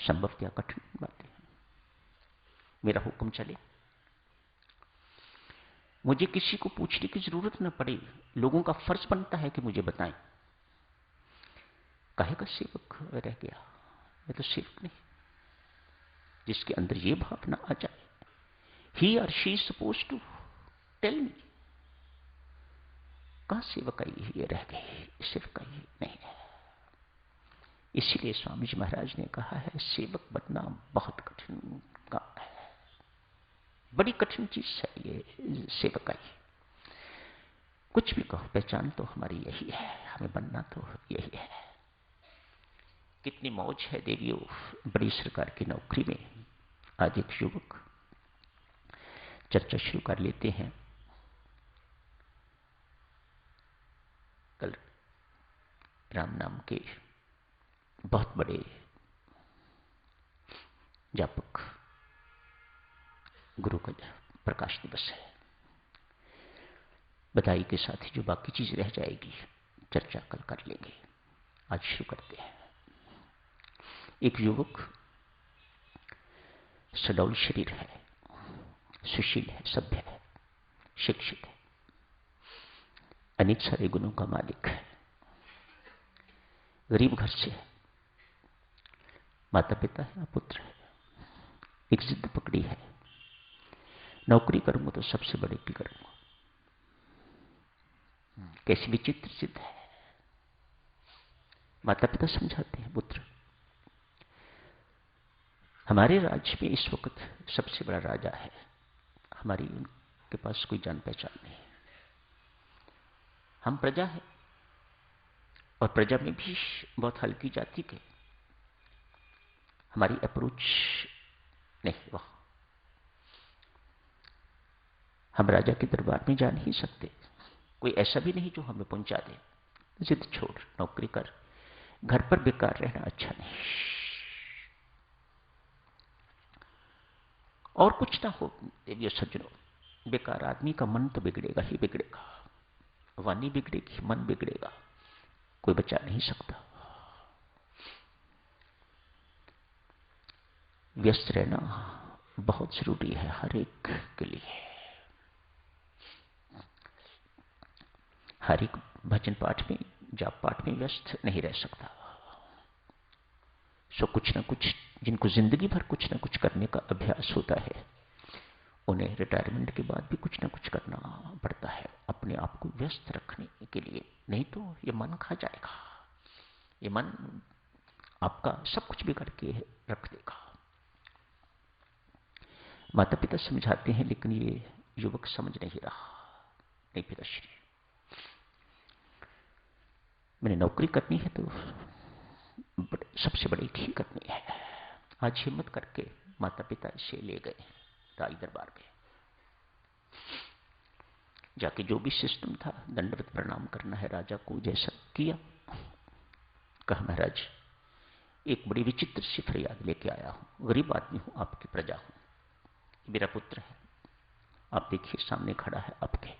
संभव क्या कठिन बातें हैं। मेरा हुक्म चले, मुझे किसी को पूछने की जरूरत न पड़े, लोगों का फर्ज बनता है कि मुझे बताएं। काहे का सेवक रह गया, मैं तो सेवक नहीं। जिसके अंदर ये भावना आ जाए, he or she suppose to tell me, कहां सेवकाई ये रह गई, सेवकाई नहीं है। इसीलिए स्वामी जी महाराज ने कहा है, सेवक बनना बहुत कठिन काम है, बड़ी कठिन चीज है ये सेवकाई। कुछ भी कहो, पहचान तो हमारी यही है, हमें बनना तो यही है। कितनी मौज है देवियों बड़ी सरकार की नौकरी में। आज एक युवक चर्चा शुरू कर लेते हैं। कल राम नाम के बहुत बड़े जापक गुरु का प्रकाश दिवस है। बधाई के साथ ही जो बाकी चीज रह जाएगी चर्चा कल कर लेंगे। आज शुरू करते हैं। एक युवक सडौल शरीर है, सुशील है, सभ्य है, शिक्षित है, अनेक सारे गुणों का मालिक है, गरीब घर से है, माता पिता है, पुत्र है। एक जिद पकड़ी है, नौकरी करूंगा तो सबसे बड़े की करूंगा। कैसी विचित्र जिद है। माता पिता समझाते हैं, पुत्र हमारे राज्य में इस वक्त सबसे बड़ा राजा है, हमारी उनके पास कोई जान पहचान नहीं। हम प्रजा है, और प्रजा में भी बहुत हल्की जाति के, हमारी अप्रोच नहीं वहां। हम राजा के दरबार में जा नहीं सकते, कोई ऐसा भी नहीं जो हमें पहुंचा दे। जिद छोड़, नौकरी कर, घर पर बेकार रहना अच्छा नहीं। और कुछ ना हो देवियों सज्जनों, बेकार आदमी का मन तो बिगड़ेगा ही बिगड़ेगा, वाणी बिगड़ेगी, मन बिगड़ेगा, कोई बचा नहीं सकता। व्यस्त रहना बहुत जरूरी है हर एक के लिए। हर एक भजन पाठ में, जाप पाठ में व्यस्त नहीं रह सकता। सो कुछ ना कुछ, जिनको जिंदगी भर कुछ ना कुछ करने का अभ्यास होता है, उन्हें रिटायरमेंट के बाद भी कुछ ना कुछ करना पड़ता है अपने आप को व्यस्त रखने के लिए। नहीं तो ये मन खा जाएगा, ये मन आपका सब कुछ बिगाड़ के रख देगा। माता पिता समझाते हैं, लेकिन ये युवक समझ नहीं रहा। नहीं पिताश्री, मैंने नौकरी करनी है तो सबसे बड़ी ही करनी है। आज हिम्मत करके माता पिता इसे ले गए राज दरबार में। जाके जो भी सिस्टम था, दंडवत प्रणाम करना है राजा को, जैसा किया। कहा महाराज, एक बड़ी विचित्र सी फरियाद लेके आया हूं, गरीब आदमी हूं, आपकी प्रजा हूं, मेरा पुत्र है, आप देखिए सामने खड़ा है आपके।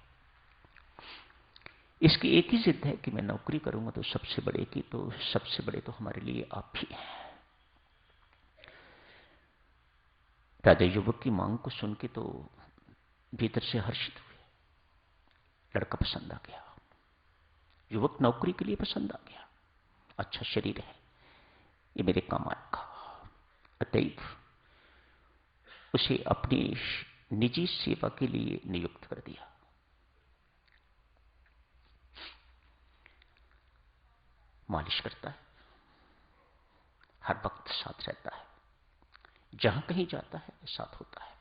इसकी एक ही जिद है कि मैं नौकरी करूंगा तो सबसे बड़े की, तो सबसे बड़े तो हमारे लिए आप ही हैं। राजा युवक की मांग को सुन के तो भीतर से हर्षित हुए। लड़का पसंद आ गया, युवक नौकरी के लिए पसंद आ गया, अच्छा शरीर है, ये मेरे काम आएगा। अतएव उसे अपनी निजी सेवा के लिए नियुक्त कर दिया। मालिश करता है, हर वक्त साथ रहता है, जहां कहीं जाता है साथ होता है।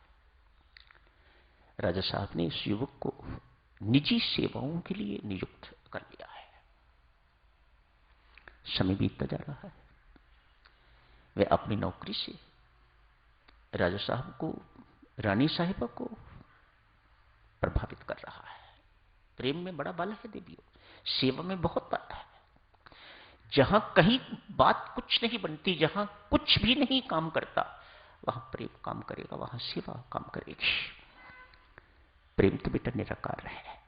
राजा साहब ने इस युवक को निजी सेवाओं के लिए नियुक्त कर लिया है। समय बीतता जा रहा है, वह अपनी नौकरी से राजा साहब को, रानी साहिबा को प्रभावित कर रहा है। प्रेम में बड़ा बल है देवियों, सेवा में बहुत बल है। जहां कहीं बात कुछ नहीं बनती, जहां कुछ भी नहीं काम करता, वहां प्रेम काम करेगा, वहां सेवा काम करेगी। प्रेम तो बेटा निराकार है,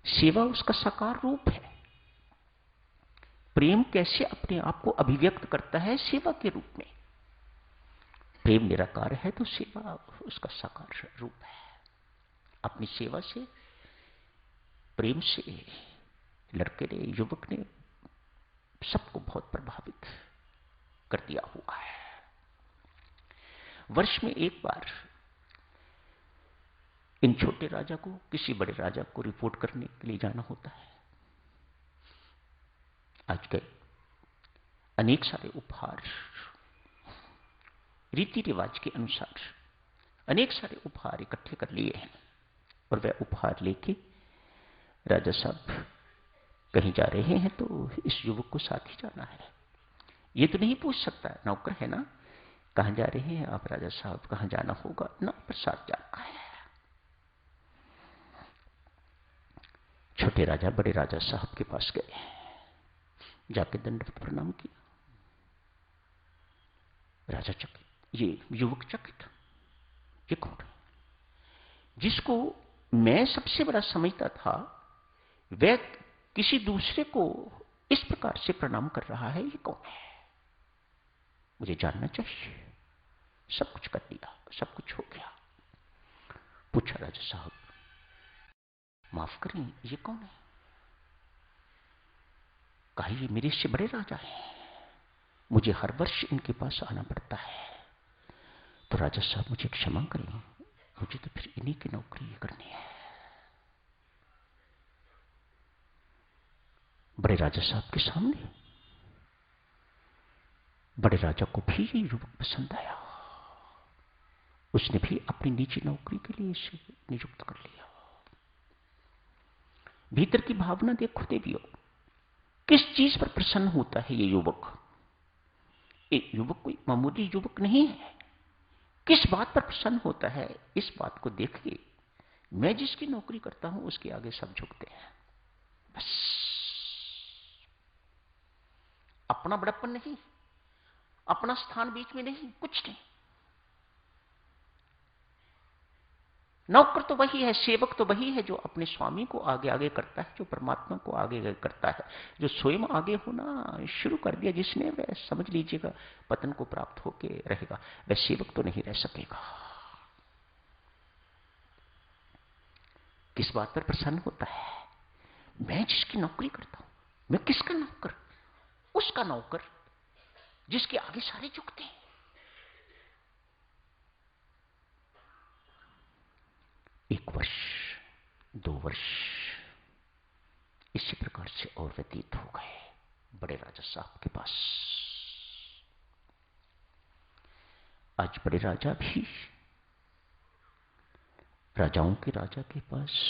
सेवा उसका साकार रूप है। प्रेम कैसे अपने आप को अभिव्यक्त करता है? सेवा के रूप में। प्रेम निराकार है तो सेवा उसका साकार रूप है। अपनी सेवा से, प्रेम से लड़के ने, युवक ने सबको बहुत प्रभावित कर दिया हुआ है। वर्ष में एक बार इन छोटे राजा को किसी बड़े राजा को रिपोर्ट करने के लिए जाना होता है। आज गए, अनेक सारे उपहार, रीति रिवाज के अनुसार अनेक सारे उपहार इकट्ठे कर लिए हैं और वह उपहार लेके राजा साहब कहीं जा रहे हैं तो इस युवक को साथ ही जाना है। ये तो नहीं पूछ सकता, नौकर है ना, कहां जा रहे हैं आप राजा साहब, कहां जाना होगा ना, पर साथ जाना है। छोटे राजा बड़े राजा साहब के पास गए, जाके दंडवत प्रणाम किया। राजा चकित, ये युवक चकित, ये कौन है? जिसको मैं सबसे बड़ा समझता था वह किसी दूसरे को इस प्रकार से प्रणाम कर रहा है, ये कौन है? मुझे जानना चाहिए। सब कुछ कर दिया, सब कुछ हो गया। पूछा राजा साहब, माफ करें, ये कौन है? कहा, ये मेरे से बड़े राजा हैं, मुझे हर वर्ष इनके पास आना पड़ता है। तो राजा साहब मुझे क्षमा करें, मुझे तो फिर इन्हीं की नौकरी करनी है। बड़े राजा साहब के सामने बड़े राजा को भी ये युवक पसंद आया। उसने भी अपनी निजी नौकरी के लिए इसे नियुक्त कर लिया। भीतर की भावना देखो देवियों, किस चीज पर प्रसन्न होता है ये युवक? ये युवक कोई मामूली युवक नहीं है। किस बात पर प्रसन्न होता है? इस बात को देखिए, मैं जिसकी नौकरी करता हूं उसके आगे सब झुकते हैं। बस अपना बड़प्पन नहीं, अपना स्थान बीच में नहीं, कुछ नहीं। नौकर तो वही है, सेवक तो वही है जो अपने स्वामी को आगे आगे करता है, जो परमात्मा को आगे आगे करता है। जो स्वयं आगे होना शुरू कर दिया जिसने, वह समझ लीजिएगा पतन को प्राप्त होके रहेगा, वह सेवक तो नहीं रह सकेगा। किस बात पर प्रसन्न होता है? मैं जिसकी नौकरी करता हूं, मैं किसका नौकर? उसका नौकर जिसके आगे सारे झुकते हैं। एक वर्ष, 2 वर्ष इसी प्रकार से और व्यतीत हो गए बड़े राजा साहब के पास। आज बड़े राजा भी राजाओं के राजा के पास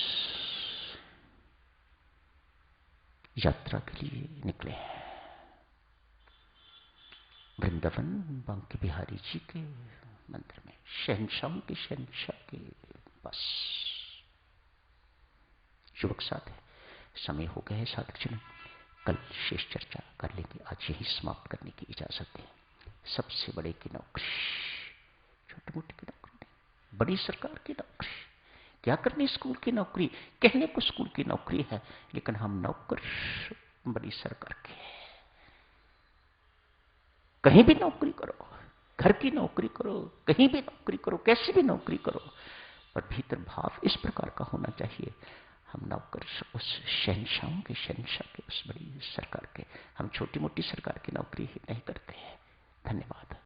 यात्रा के लिए निकले हैं। वृंदावन बांके बिहारी जी के मंदिर में शहंशाह के शहंशाह के पास। युवक साथ है, समय हो गया है साधक, कल शेष चर्चा कर लेंगे। आज यही समाप्त करने की इजाजत है। सबसे बड़े की नौकरी, छोटी मोटी की नौकरी नहीं, बड़ी सरकार की नौकरी। क्या करनी स्कूल की नौकरी? कहने को स्कूल की नौकरी है, लेकिन हम नौकर बड़ी सरकार के। कहीं भी नौकरी करो, घर की नौकरी करो, कहीं भी नौकरी करो, कैसी भी नौकरी करो, पर भीतर भाव इस प्रकार का होना चाहिए, हम नौकर उस शहंशाहों के शहंशाह के, उस बड़ी सरकार के। हम छोटी मोटी सरकार की नौकरी ही नहीं करते हैं। धन्यवाद।